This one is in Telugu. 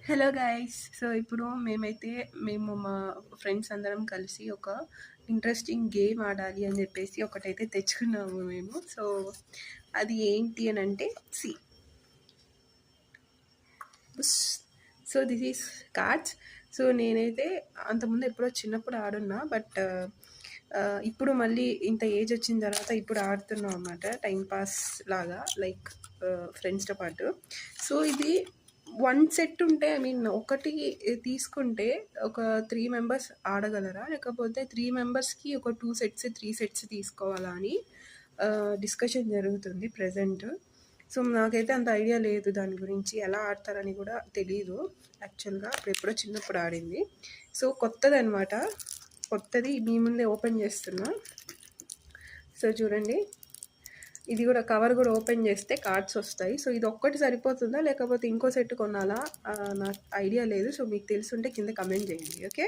Hello guys. సో ఇప్పుడు మేము మా ఫ్రెండ్స్ అందరం కలిసి ఒక ఇంట్రెస్టింగ్ గేమ్ ఆడాలి అని చెప్పేసి ఒకటైతే తెచ్చుకున్నాము మేము. సో అది ఏంటి అని అంటే so this is cards. So నేనైతే అంతకుముందు ఎప్పుడో చిన్నప్పుడు ఆడున్నా, బట్ ఇప్పుడు మళ్ళీ ఇంత ఏజ్ వచ్చిన తర్వాత ఇప్పుడు ఆడుతున్నాం అన్నమాట, టైం పాస్ లాగా, లైక్ ఫ్రెండ్స్తో పాటు. సో ఇది వన్ సెట్ ఉంటే, ఐ మీన్ ఒకటి తీసుకుంటే ఒక 3 మెంబర్స్ ఆడగలరా, లేకపోతే 3 మెంబర్స్కి ఒక 2 సెట్స్ 3 సెట్స్ తీసుకోవాలా అని డిస్కషన్ జరుగుతుంది ప్రజెంట్. సో నాకైతే అంత ఐడియా లేదు దాని గురించి, ఎలా ఆడతారని కూడా తెలీదు యాక్చువల్గా. ఎప్పుడో చిన్నప్పుడు ఆడింది. సో కొత్తది అనమాట, కొత్తది మీ ముందే ఓపెన్ చేస్తున్నా. సో చూడండి, ఇది కూడా కవర్ కూడా ఓపెన్ చేస్తే కార్డ్స్ వస్తాయి. సో ఇది ఒక్కటి సరిపోతుందా లేకపోతే ఇంకో సెట్ కొనాలా నాకు ఐడియా లేదు. సో మీకు తెలుసుంటే కింద కమెంట్ చేయండి. ఓకే.